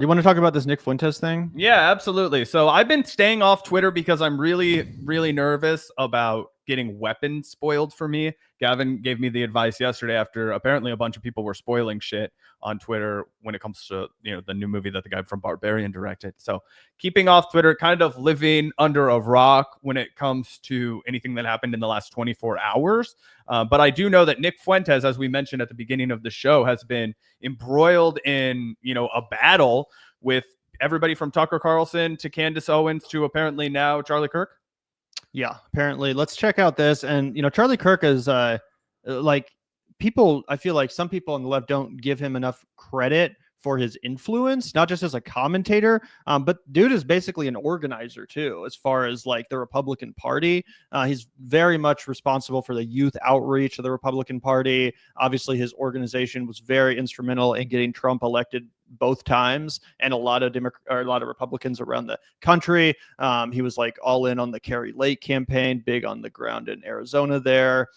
You want to talk about this Nick Fuentes thing? Yeah, absolutely. So I've been staying off Twitter because I'm really, really nervous about getting weapons spoiled for me. Gavin gave me the advice yesterday after apparently a bunch of people were spoiling shit on Twitter when it comes to, the new movie that the guy from Barbarian directed. So keeping off Twitter, kind of living under a rock when it comes to anything that happened in the last 24 hours. But I do know that Nick Fuentes, as we mentioned at the beginning of the show, has been embroiled in, a battle with everybody from Tucker Carlson to Candace Owens to apparently now Charlie Kirk. Yeah, apparently. Let's check out this. And Charlie Kirk is like people. I feel like some people on the left don't give him enough credit for his influence, not just as a commentator, but dude is basically an organizer too, as far as like the Republican Party. He's very much responsible for the youth outreach of the Republican Party. Obviously, his organization was very instrumental in getting Trump elected both times, and a lot of Republicans around the country. He was like all in on the Kerry Lake campaign, big on the ground in Arizona there.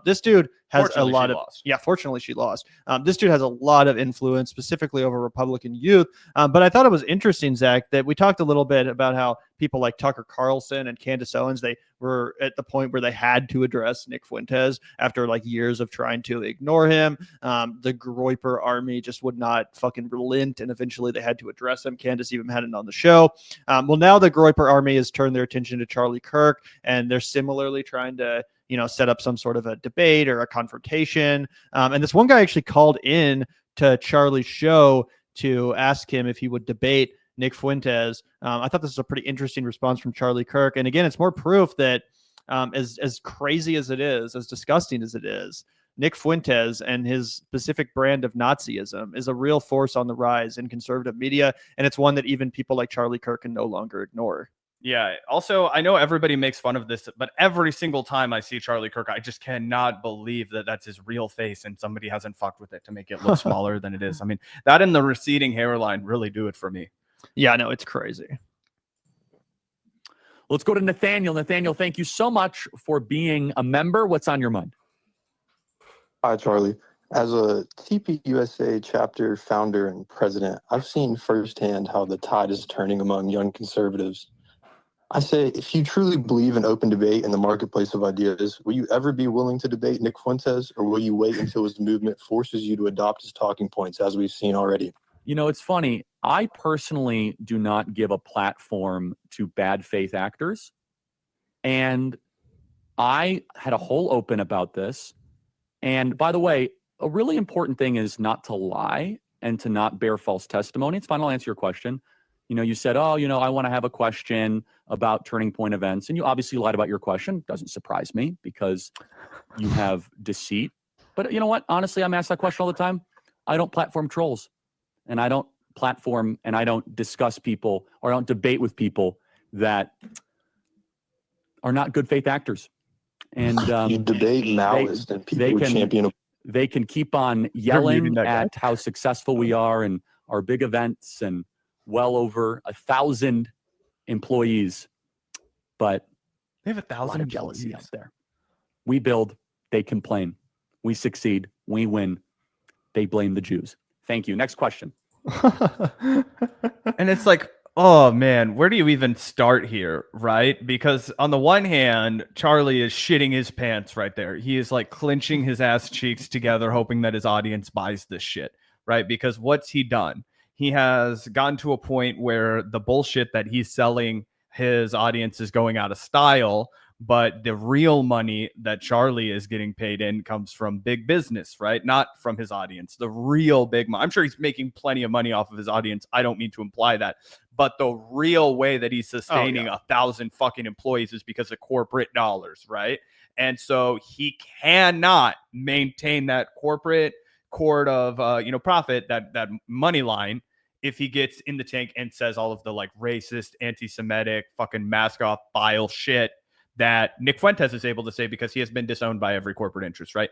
This dude has a lot of lost. Yeah, fortunately she lost. This dude has a lot of influence, specifically over Republican youth. But I thought it was interesting, Zach, that we talked a little bit about how people like Tucker Carlson and Candace Owens, they were at the point where they had to address Nick Fuentes after like years of trying to ignore him. The Groyper army just would not fucking relent, and eventually they had to address him. Candace even had it on the show. Well, now the Groyper army has turned their attention to Charlie Kirk, and they're similarly trying to set up some sort of a debate or a confrontation. And this one guy actually called in to Charlie's show to ask him if he would debate Nick Fuentes. I thought this was a pretty interesting response from Charlie Kirk. And again, it's more proof that as crazy as it is, as disgusting as it is, Nick Fuentes and his specific brand of Nazism is a real force on the rise in conservative media. And it's one that even people like Charlie Kirk can no longer ignore. Yeah. Also, I know everybody makes fun of this, but every single time I see Charlie Kirk, I just cannot believe that that's his real face and somebody hasn't fucked with it to make it look smaller than it is. I mean, that and the receding hairline really do it for me. Yeah, no, it's crazy. Let's go to Nathaniel. Nathaniel, thank you so much for being a member. What's on your mind? Hi, Charlie. As a TPUSA chapter founder and president, I've seen firsthand how the tide is turning among young conservatives. I say, if you truly believe in open debate in the marketplace of ideas, will you ever be willing to debate Nick Fuentes, or will you wait until his movement forces you to adopt his talking points, as we've seen already? It's funny. I personally do not give a platform to bad faith actors. And I had a whole open about this. And by the way, a really important thing is not to lie and to not bear false testimony. It's fine. I'll answer your question. You said, I want to have a question about Turning Point events. And you obviously lied about your question. Doesn't surprise me because you have deceit. But you know what? Honestly, I'm asked that question all the time. I don't platform trolls. And I don't platform and I don't discuss people or I don't debate with people that are not good faith actors. And you debate Maoists and people who champion. They can keep on yelling at how successful we are and our big events and well over 1,000 employees, but they have 1,000 jealousy out there. We build, they complain. We succeed, we win. They blame the Jews. Thank you. Next question. And it's like, oh man, where do you even start here, right? Because on the one hand, Charlie is shitting his pants right there. He is like clenching his ass cheeks together, hoping that his audience buys this shit, right? Because what's he done? He has gotten to a point where the bullshit that he's selling his audience is going out of style, but the real money that Charlie is getting paid in comes from big business, right? Not from his audience. The real big money. I'm sure he's making plenty of money off of his audience. I don't mean to imply that, but the real way that he's sustaining 1,000 fucking employees is because of corporate dollars, right? And so he cannot maintain that corporate cord of profit, that money line, if he gets in the tank and says all of the like racist, anti-Semitic, fucking mask off, bile shit that Nick Fuentes is able to say because he has been disowned by every corporate interest, right?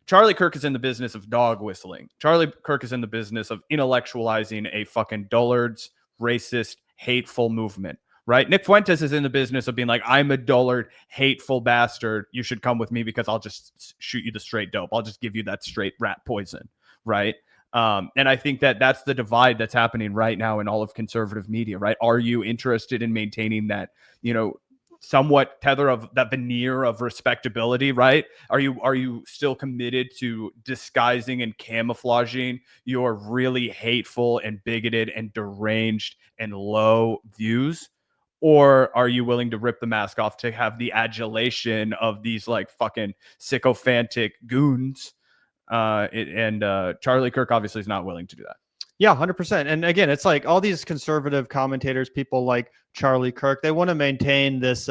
Charlie Kirk is in the business of dog whistling. Charlie Kirk is in the business of intellectualizing a fucking dullards, racist, hateful movement, right? Nick Fuentes is in the business of being like, I'm a dullard, hateful bastard. You should come with me because I'll just shoot you the straight dope. I'll just give you that straight rat poison, right? And I think that that's the divide that's happening right now in all of conservative media, right? Are you interested in maintaining that, somewhat tether of that veneer of respectability, right? Are you still committed to disguising and camouflaging your really hateful and bigoted and deranged and low views? Or are you willing to rip the mask off to have the adulation of these like fucking sycophantic goons? Charlie Kirk obviously is not willing to do that. Yeah, 100%. And again, it's like all these conservative commentators, people like Charlie Kirk, they want to maintain this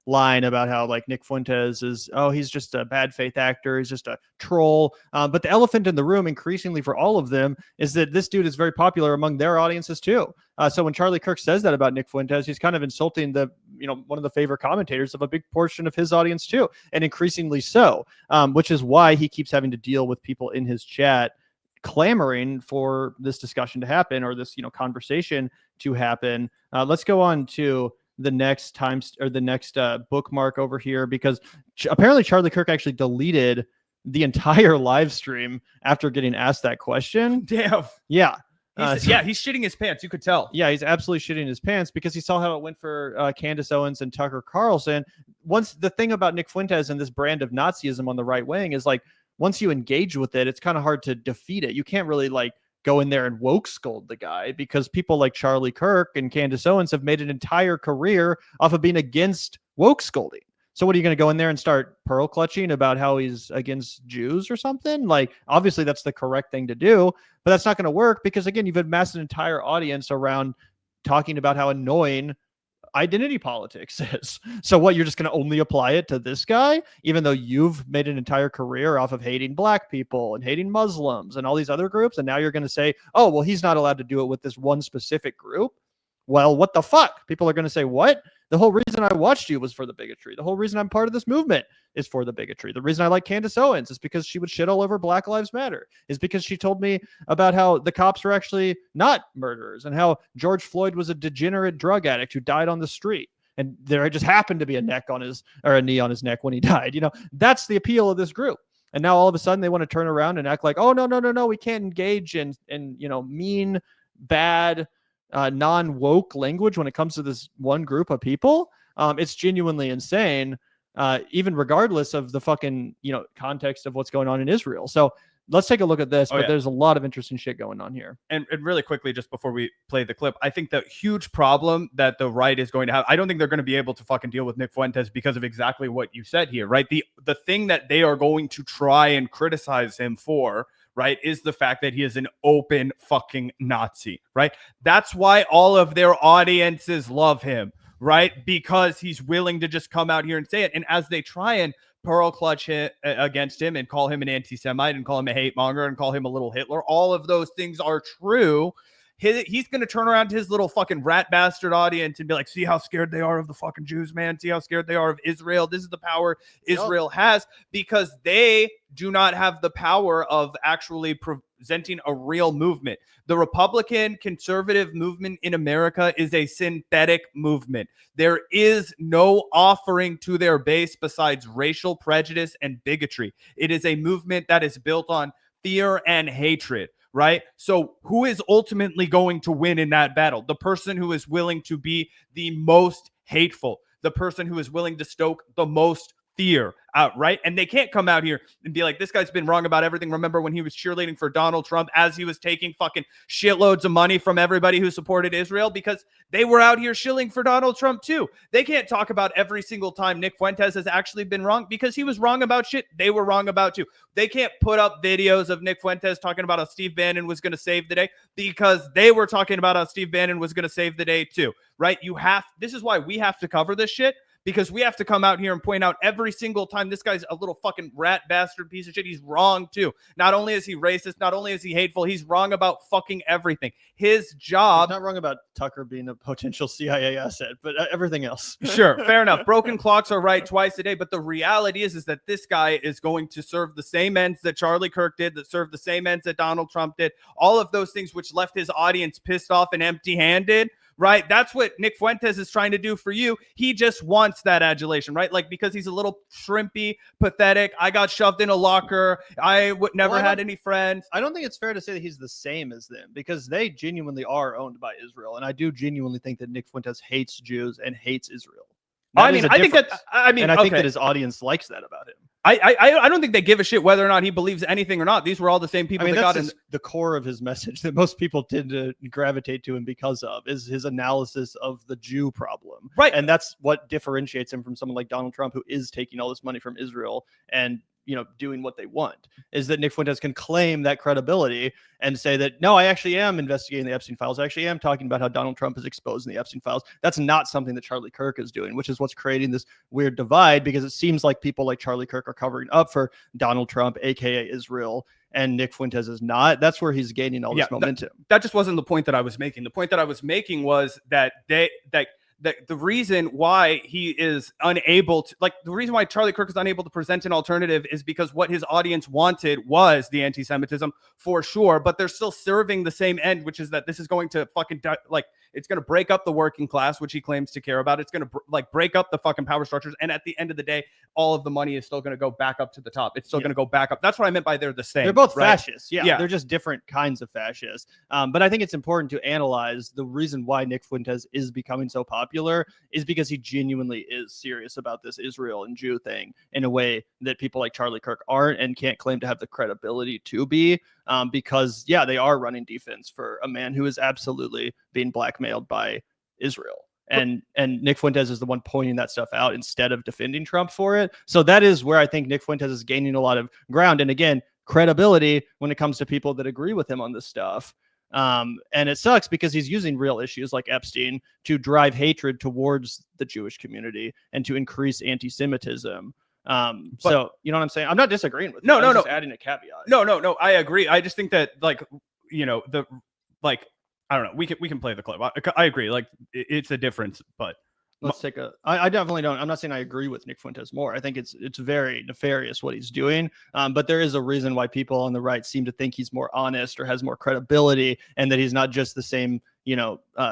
line about how like Nick Fuentes is, he's just a bad faith actor. He's just a troll. But the elephant in the room increasingly for all of them is that this dude is very popular among their audiences too. So when Charlie Kirk says that about Nick Fuentes, he's kind of insulting one of the favorite commentators of a big portion of his audience too. And increasingly so, which is why he keeps having to deal with people in his chat clamoring for this discussion to happen or this conversation to happen. Let's go on to the next bookmark over here, because apparently Charlie Kirk actually deleted the entire live stream after getting asked that question. Damn. Yeah. He's shitting his pants. You could tell. Yeah, he's absolutely shitting his pants because he saw how it went for Candace Owens and Tucker Carlson. Once the thing about Nick Fuentes and this brand of Nazism on the right wing is like, once you engage with it, it's kind of hard to defeat it. You can't really like go in there and woke scold the guy, because people like Charlie Kirk and Candace Owens have made an entire career off of being against woke scolding. So what are you going to go in there and start pearl clutching about how he's against Jews or something? Like, obviously that's the correct thing to do, but that's not going to work because, again, you've amassed an entire audience around talking about how annoying identity politics is. So what, you're just going to only apply it to this guy, even though you've made an entire career off of hating black people and hating Muslims and all these other groups, and now you're going to say, oh, well, he's not allowed to do it with this one specific group? Well, what the fuck? People are going to say, what? The whole reason I watched you was for the bigotry. The whole reason I'm part of this movement is for the bigotry. The reason I like Candace Owens is because she would shit all over Black Lives Matter, is because she told me about how the cops are actually not murderers and how George Floyd was a degenerate drug addict who died on the street. And there just happened to be a knee on his neck when he died. That's the appeal of this group. And now all of a sudden they want to turn around and act like, oh, no, we can't engage in mean, bad, non-woke language when it comes to this one group of people. It's genuinely insane, even regardless of the fucking context of what's going on in Israel. So let's take a look at this. There's a lot of interesting shit going on here. And really quickly, just before we play the clip, I think the huge problem that the right is going to have, I don't think they're going to be able to fucking deal with Nick Fuentes because of exactly what you said here, right? The thing that they are going to try and criticize him for, right, is the fact that he is an open fucking Nazi, right? That's why all of their audiences love him, right? Because he's willing to just come out here and say it. And as they try and pearl clutch against him and call him an anti-Semite and call him a hate monger and call him a little Hitler, all of those things are true. He's going to turn around to his little fucking rat bastard audience and be like, see how scared they are of the fucking Jews, man. See how scared they are of Israel. This is the power Israel has, because they do not have the power of actually presenting a real movement. The Republican conservative movement in America is a synthetic movement. There is no offering to their base besides racial prejudice and bigotry. It is a movement that is built on fear and hatred. Right? So who is ultimately going to win in that battle? The person who is willing to be the most hateful, the person who is willing to stoke the most fear out, right? And they can't come out here and be like, this guy's been wrong about everything. Remember when he was cheerleading for Donald Trump as he was taking fucking shitloads of money from everybody who supported Israel, because they were out here shilling for Donald Trump too. They can't talk about every single time Nick Fuentes has actually been wrong, because he was wrong about shit they were wrong about too. They can't put up videos of Nick Fuentes talking about how Steve Bannon was going to save the day, because they were talking about how Steve Bannon was going to save the day too, right? This is why we have to cover this shit, because we have to come out here and point out every single time this guy's a little fucking rat bastard piece of shit. He's wrong too. Not only is he racist, not only is he hateful, he's wrong about fucking everything. His job... He's not wrong about Tucker being a potential CIA asset, but everything else. Sure, fair enough. Broken clocks are right twice a day, but the reality is that this guy is going to serve the same ends that Charlie Kirk did, that served the same ends that Donald Trump did, all of those things which left his audience pissed off and empty-handed, right? That's what Nick Fuentes is trying to do for you. He just wants that adulation, right? Like, because he's a little shrimpy, pathetic. I got shoved in a locker. I never had any friends. I don't think it's fair to say that he's the same as them, because they genuinely are owned by Israel. And I do genuinely think that Nick Fuentes hates Jews and hates Israel. I think that, and I think that his audience likes that about him. I don't think they give a shit whether or not he believes anything or not. These were all the same people that got in. The core of his message that most people tend to gravitate to him because of is his analysis of the Jew problem. Right. And that's what differentiates him from someone like Donald Trump, who is taking all this money from Israel and, you know, doing what they want, is that Nick Fuentes can claim that credibility and say that, no, I actually am investigating the Epstein files. I actually am talking about how Donald Trump is exposing the Epstein files. That's not something that Charlie Kirk is doing, which is what's creating this weird divide, because it seems like people like Charlie Kirk are covering up for Donald Trump, aka Israel, and Nick Fuentes is not. That's where he's gaining all this momentum. That just wasn't the point that I was making. The point that I was making was that the reason why he is unable to, like, the reason why Charlie Kirk is unable to present an alternative is because what his audience wanted was the anti-Semitism for sure, but they're still serving the same end, which is that this is going to fucking it's going to break up the working class, which he claims to care about. It's going to break up the fucking power structures. And at the end of the day, all of the money is still going to go back up to the top. It's still going to go back up. That's what I meant by they're the same. They're both right? fascists. Yeah, they're just different kinds of fascists. But I think it's important to analyze the reason why Nick Fuentes is becoming so popular is because he genuinely is serious about this Israel and Jew thing in a way that people like Charlie Kirk aren't and can't claim to have the credibility to be. Because they are running defense for a man who is absolutely being blackmailed by Israel. And Nick Fuentes is the one pointing that stuff out instead of defending Trump for it. So that is where I think Nick Fuentes is gaining a lot of ground. And again, credibility when it comes to people that agree with him on this stuff. And it sucks because he's using real issues like Epstein to drive hatred towards the Jewish community and to increase anti-Semitism. So you know what I'm saying? I'm not disagreeing with you. I'm just adding a caveat. No, I agree. I just think that, like, you know, I don't know. We can play the clip. I agree. Like, it's a difference, but let's take a. I definitely don't. I'm not saying I agree with Nick Fuentes more. I think it's very nefarious what he's doing. But there is a reason why people on the right seem to think he's more honest or has more credibility, and that he's not just the same,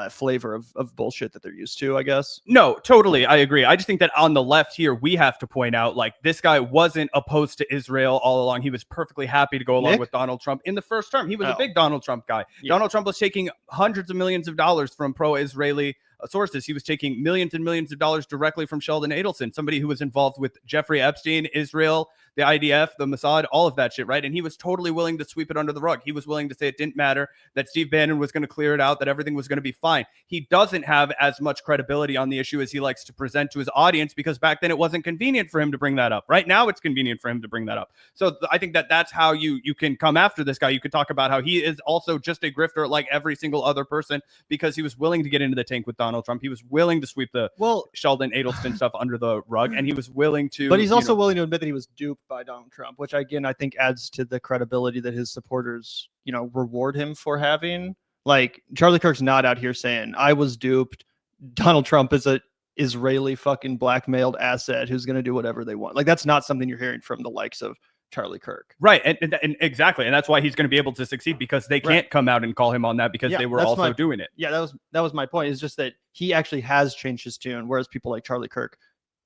flavor of bullshit that they're used to, I guess. No, totally. I agree. I just think that on the left here, we have to point out, like, this guy wasn't opposed to Israel all along. He was perfectly happy to go along with Donald Trump in the first term. He was a big Donald Trump guy. Yeah. Donald Trump was taking hundreds of millions of dollars from pro-Israeli sources. He was taking millions and millions of dollars directly from Sheldon Adelson, somebody who was involved with Jeffrey Epstein, Israel, the IDF, the Mossad, all of that shit, right? And he was totally willing to sweep it under the rug. He was willing to say it didn't matter, that Steve Bannon was going to clear it out, that everything was going to be fine. He doesn't have as much credibility on the issue as he likes to present to his audience, because back then it wasn't convenient for him to bring that up. Right now it's convenient for him to bring that up. So I think that that's how you can come after this guy. You could talk about how he is also just a grifter like every single other person, because he was willing to get into the tank with Donald Trump. He was willing to sweep the Sheldon Adelson stuff under the rug, and he was willing to. But he's also willing to admit that he was duped by Donald Trump, which again I think adds to the credibility that his supporters, reward him for having. Like, Charlie Kirk's not out here saying I was duped. Donald Trump is a Israeli fucking blackmailed asset who's going to do whatever they want. Like, that's not something you're hearing from the likes of Charlie Kirk. Right. And exactly. And that's why he's going to be able to succeed, because they can't come out and call him on that, because they were also doing it. Yeah, that was my point. It's just that he actually has changed his tune, whereas people like Charlie Kirk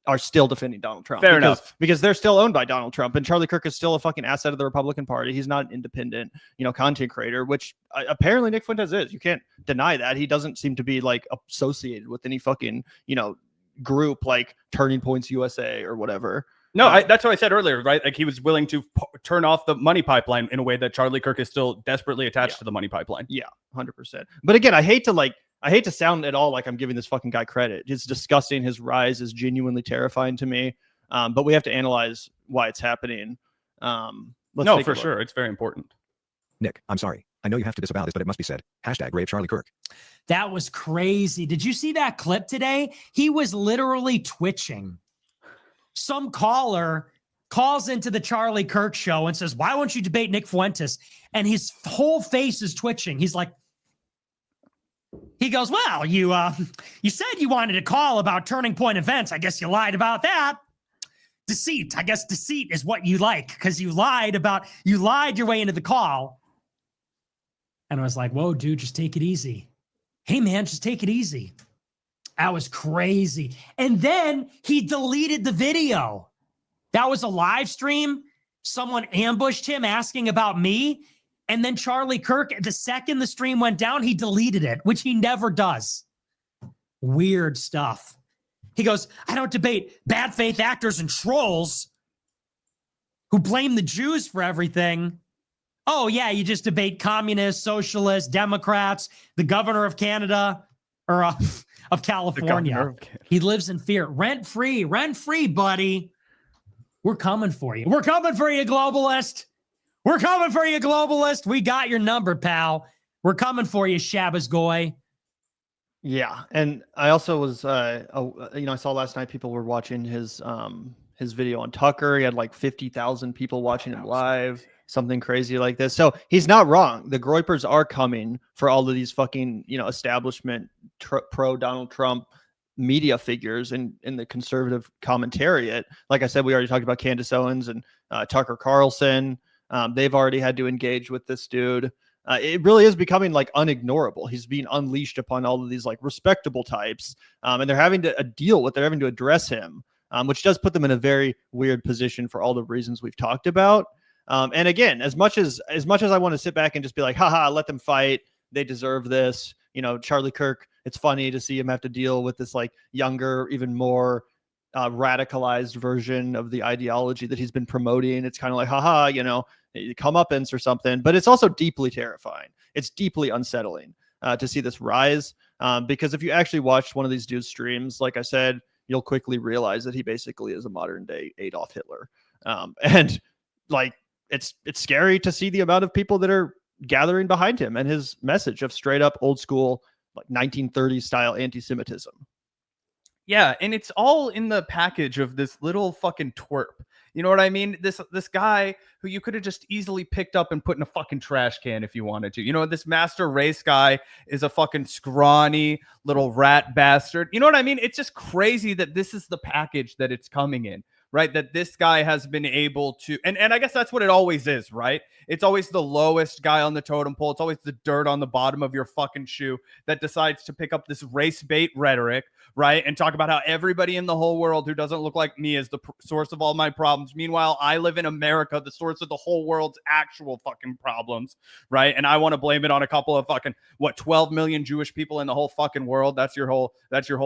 are still defending Donald Trump. Fair enough. Because they're still owned by Donald Trump, and Charlie Kirk is still a fucking asset of the Republican Party. He's not an independent, content creator, which apparently Nick Fuentes is. You can't deny that. He doesn't seem to be like associated with any fucking, group like Turning Points USA or whatever. No, that's what I said earlier, right? Like, he was willing to turn off the money pipeline in a way that Charlie Kirk is still desperately attached to the money pipeline. Yeah, 100%. But again, I hate to sound at all like I'm giving this fucking guy credit. It's disgusting. His rise is genuinely terrifying to me. But we have to analyze why it's happening. No, for sure. It's very important. Nick, I'm sorry. I know you have to disavow this, but it must be said. #grave Charlie Kirk. That was crazy. Did you see that clip today? He was literally twitching. Some caller calls into the Charlie Kirk show and says, "Why won't you debate Nick Fuentes?" And his whole face is twitching. He goes, "Well, you said you wanted to call about Turning Point events. I guess you lied about that. Deceit. I guess deceit is what you like, because you lied your way into the call." And I was like, "Whoa, dude, just take it easy. hey man, just take it easy. That was crazy. And then he deleted the video. That was a live stream. Someone ambushed him asking about me. And then Charlie Kirk, the second the stream went down, he deleted it, which he never does. Weird stuff. He goes, I don't debate bad faith actors and trolls who blame the Jews for everything. Oh, yeah, you just debate communists, socialists, Democrats, the governor of Canada, or of California. He lives in fear. Rent free, buddy. We're coming for you. We're coming for you, globalist. We're coming for you, globalist. We got your number, pal. We're coming for you, Shabbos Goy. Yeah, and I also was, I saw last night people were watching his video on Tucker. He had like 50,000 people watching him live, something crazy like this. So he's not wrong. The Groypers are coming for all of these fucking, establishment pro Donald Trump media figures in the conservative commentariat. Like I said, we already talked about Candace Owens and Tucker Carlson. They've already had to engage with this dude. It really is becoming like unignorable. He's being unleashed upon all of these like respectable types, and they're having to deal with. They're having to address him, which does put them in a very weird position for all the reasons we've talked about. And again, as much as I want to sit back and just be like, haha, let them fight. They deserve this. Charlie Kirk, it's funny to see him have to deal with this like younger, even more radicalized version of the ideology that he's been promoting. It's kind of like, haha, comeuppance or something, but it's also deeply terrifying. It's deeply unsettling to see this rise, because if you actually watch one of these dudes' streams, like I said, you'll quickly realize that he basically is a modern day Adolf Hitler. And like, it's scary to see the amount of people that are gathering behind him and his message of straight up old school, like 1930s style anti-Semitism. Yeah, and it's all in the package of this little fucking twerp. You know what I mean? This guy who you could have just easily picked up and put in a fucking trash can if you wanted to. This master race guy is a fucking scrawny little rat bastard. You know what I mean? It's just crazy that this is the package that it's coming in, right? That this guy has been able to, and I guess that's what it always is, right? It's always the lowest guy on the totem pole. It's always the dirt on the bottom of your fucking shoe that decides to pick up this race bait rhetoric, right? And talk about how everybody in the whole world who doesn't look like me is the source of all my problems. Meanwhile, I live in America, the source of the whole world's actual fucking problems, right? And I want to blame it on a couple of fucking, 12 million Jewish people in the whole fucking world. That's your whole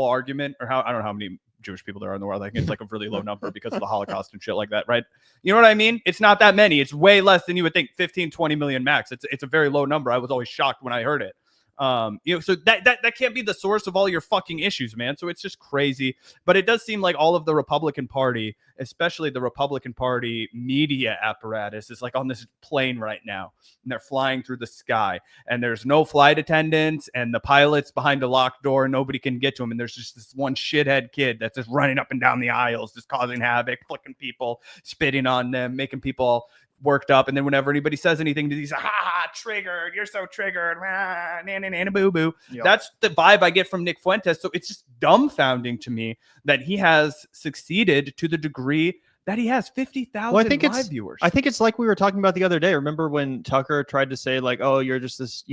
argument, or how, I don't know how many Jewish people there are in the world. I think it's like a really low number because of the Holocaust and shit like that, right? You know what I mean? It's not that many. It's way less than you would think. 15, 20 million max. It's a very low number. I was always shocked when I heard it. So that can't be the source of all your fucking issues, man. So it's just crazy. But it does seem like all of the Republican Party, especially the Republican Party media apparatus, is like on this plane right now, and they're flying through the sky, and there's no flight attendants, and the pilot's behind a locked door, and nobody can get to him, and there's just this one shithead kid that's just running up and down the aisles, just causing havoc, flicking people, spitting on them, making people all worked up. And then whenever anybody says anything to these, triggered, you're so triggered, boo boo. Yep. That's the vibe I get from Nick Fuentes. So it's just dumbfounding to me that he has succeeded to the degree that he has 50,000 live viewers. I think it's like we were talking about the other day. Remember when Tucker tried to say like, oh, you're just this,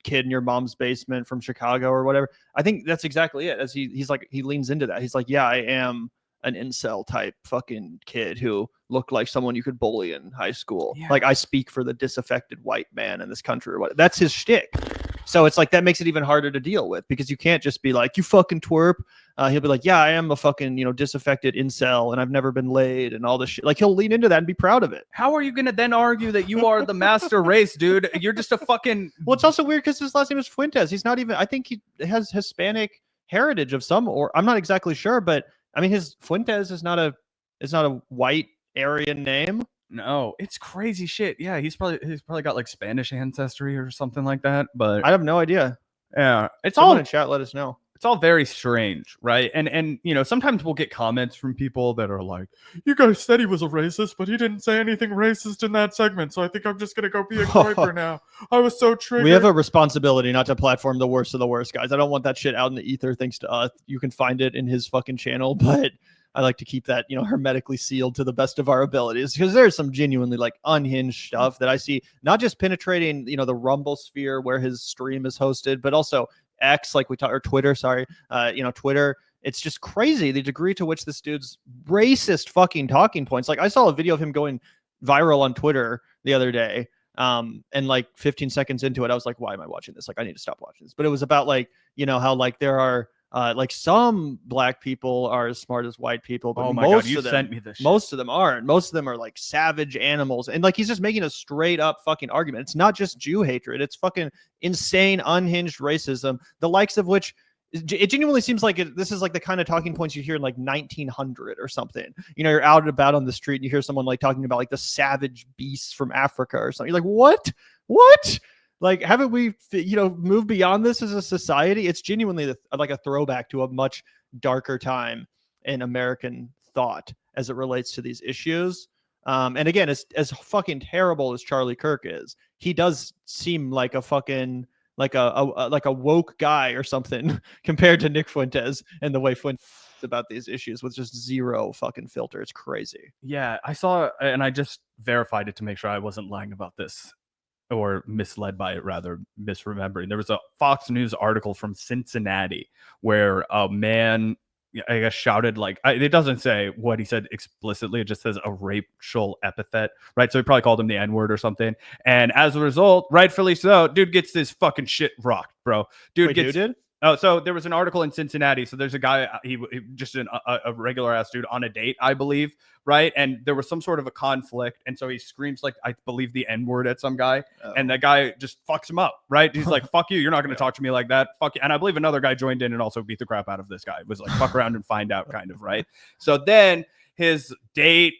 kid in your mom's basement from Chicago or whatever. I think that's exactly it. As he's like, he leans into that. He's like, yeah, I am an incel type fucking kid who looked like someone you could bully in high school. Yeah. Like, I speak for the disaffected white man in this country or what. That's his shtick. So it's like, that makes it even harder to deal with, because you can't just be like, you fucking twerp. He'll be like, yeah, I am a fucking, disaffected incel and I've never been laid and all this shit. Like, he'll lean into that and be proud of it. How are you going to then argue that you are the master race, dude? You're just a fucking... Well, it's also weird because his last name is Fuentes. He's not even, I think he has Hispanic heritage of some, or I'm not exactly sure, but I mean, his Fuentes is not a white Aryan name. No, it's crazy shit. Yeah, he's probably got like Spanish ancestry or something like that. But I have no idea. Yeah, it's Someone all in chat. Let us know. It's all very strange, right? And sometimes we'll get comments from people that are like, "You guys said he was a racist, but he didn't say anything racist in that segment, so I think I'm just gonna go be a Groyper now. I was so triggered." We have a responsibility not to platform the worst of the worst, guys. I don't want that shit out in the ether. Thanks to us, you can find it in his fucking channel, but I like to keep that, hermetically sealed to the best of our abilities, because there's some genuinely like unhinged stuff that I see, not just penetrating, the Rumble sphere where his stream is hosted, but also X, like we talked, or Twitter, sorry, Twitter. It's just crazy the degree to which this dude's racist fucking talking points. Like I saw a video of him going viral on Twitter the other day. And like 15 seconds into it, I was like, why am I watching this? Like, I need to stop watching this. But it was about like, how like there are like some black people are as smart as white people, but Oh my God, you of them, sent me this shit. most of them aren't. Most of them are like savage animals. And like he's just making a straight up fucking argument. It's not just Jew hatred, it's fucking insane, unhinged racism, the likes of which it genuinely seems like this is like the kind of talking points you hear in like 1900 or something. You're out and about on the street and you hear someone like talking about like the savage beasts from Africa or something. You're like, what? Like, haven't we, moved beyond this as a society? It's genuinely like a throwback to a much darker time in American thought as it relates to these issues. And again, as fucking terrible as Charlie Kirk is, he does seem like a fucking like a woke guy or something compared to Nick Fuentes and the way Fuentes about these issues with just zero fucking filter. It's crazy. Yeah, I saw, and I just verified it to make sure I wasn't lying about this or misled by it, rather misremembering. There was a Fox News article from Cincinnati where a man, I guess, shouted like, it doesn't say what he said explicitly. It just says a racial epithet, right? So he probably called him the N-word or something. And as a result, rightfully so, dude gets this fucking shit rocked, bro. Wait, who did? Oh, so there was an article in Cincinnati. So there's a guy, he just a regular ass dude on a date, I believe, right? And there was some sort of a conflict, and so he screams like, I believe, the N-word at some guy, and that guy just fucks him up, right? He's like, "Fuck you, you're not going to talk to me like that." Fuck you. And I believe another guy joined in and also beat the crap out of this guy. It was like, fuck around and find out, kind of, right? So then his date,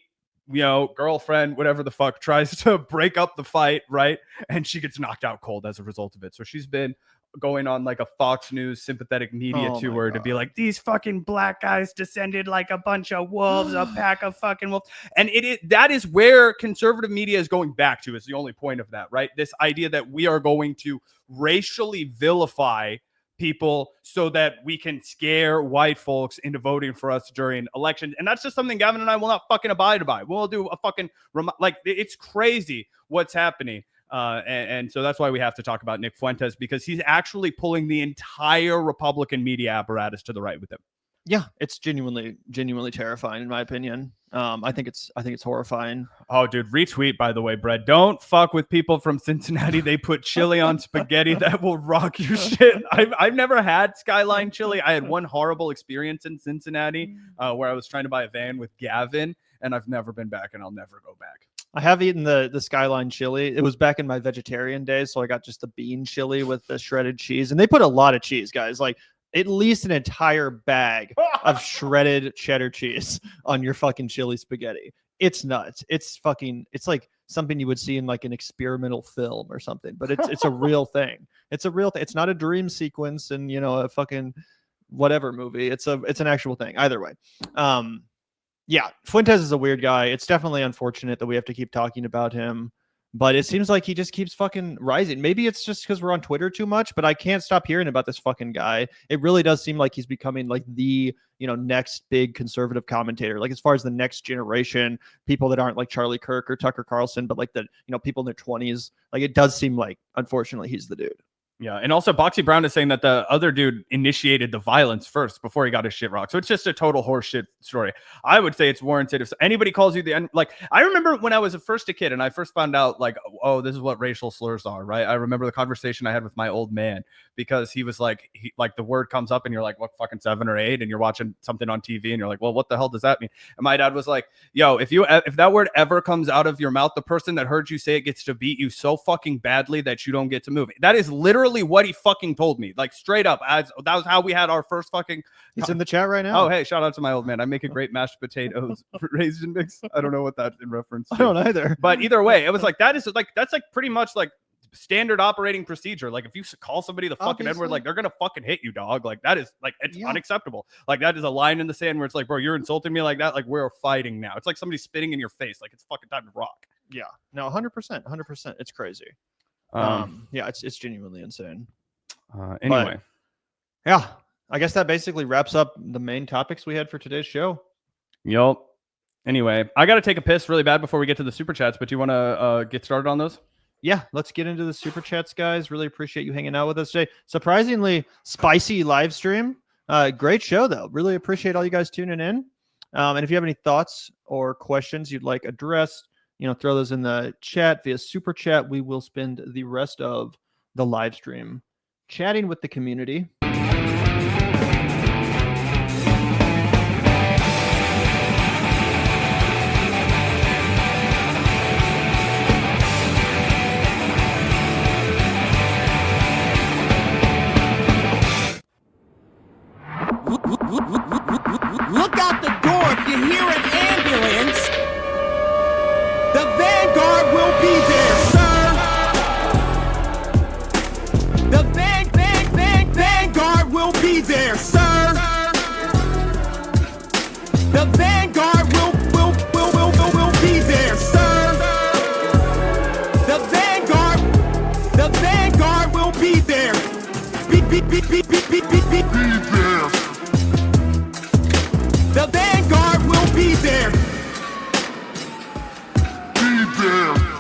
girlfriend, whatever the fuck, tries to break up the fight, right? And she gets knocked out cold as a result of it. So she's been going on like a Fox News sympathetic media tour to be like, these fucking black guys descended like a bunch of wolves, a pack of fucking wolves. And that is where conservative media is going back to, is the only point of that, right? This idea that we are going to racially vilify people so that we can scare white folks into voting for us during elections. And that's just something Gavin and I will not fucking abide by. We'll do a fucking, like, it's crazy what's happening. And so that's why we have to talk about Nick Fuentes, because he's actually pulling the entire Republican media apparatus to the right with him. Yeah, it's genuinely terrifying in my opinion. I think it's horrifying. Oh, dude, retweet, by the way, Brett. Don't fuck with people from Cincinnati. They put chili on spaghetti that will rock your shit. I've never had Skyline chili. I had one horrible experience in Cincinnati where I was trying to buy a van with Gavin, and I've never been back, and I'll never go back. I have eaten the Skyline chili. It was back in my vegetarian days, so I got just the bean chili with the shredded cheese. And they put a lot of cheese, guys. Like at least an entire bag of shredded cheddar cheese on your fucking chili spaghetti. It's nuts. It's like something you would see in like an experimental film or something. But it's a real thing. It's a real thing. It's not a dream sequence and a fucking whatever movie. It's an actual thing. Either way. Yeah, Fuentes is a weird guy. It's definitely unfortunate that we have to keep talking about him, but it seems like he just keeps fucking rising. Maybe it's just because we're on Twitter too much, but I can't stop hearing about this fucking guy. It really does seem like he's becoming like the, next big conservative commentator. Like as far as the next generation, people that aren't like Charlie Kirk or Tucker Carlson, but like the, people in their 20s. Like it does seem like, unfortunately, he's the dude. Yeah, and also Boxy Brown is saying that the other dude initiated the violence first before he got his shit rocked. So it's just a total horseshit story. I would say it's warranted if anybody calls you the end. Like, I remember when I was first a kid and I first found out, like, oh, this is what racial slurs are, right? I remember the conversation I had with my old man because he was like, the word comes up and you're like, what, fucking 7 or 8? And you're watching something on TV and you're like, well, what the hell does that mean? And my dad was like, yo, if that word ever comes out of your mouth, the person that heard you say it gets to beat you so fucking badly that you don't get to move. That is literally what he fucking told me, like straight up. That was how we had our first fucking. He's in the chat right now. Oh, hey, shout out to my old man. I make a great mashed potatoes raisin mix. I don't know what that's in reference to. I don't either. But either way, it was like that's pretty much like standard operating procedure. Like if you call somebody the fucking N-word, like they're gonna fucking hit you, dog. Like that is like it's unacceptable. Like that is a line in the sand where it's like, bro, you're insulting me like that. Like we're fighting now. It's like somebody spitting in your face. Like it's fucking time to rock. Yeah. No, 100%. It's crazy. Yeah, it's genuinely insane. Anyway, yeah, I guess that basically wraps up the main topics we had for today's show. Anyway, I got to take a piss really bad before we get to the super chats, but do you want to get started on those? yeah, let's get into the super chats, guys. Really appreciate you hanging out with us today. Surprisingly spicy live stream. Great show, though. Really appreciate all you guys tuning in. And if you have any thoughts or questions you'd like addressed, throw those in the chat via super chat. We will spend the rest of the live stream chatting with the community. Look out the door if you hear an ambulance. The Vanguard will be there, sir. The Vanguard will be there, sir. The Vanguard will be there, sir. The Vanguard will be there. Be there. The Vanguard will be there. Be there.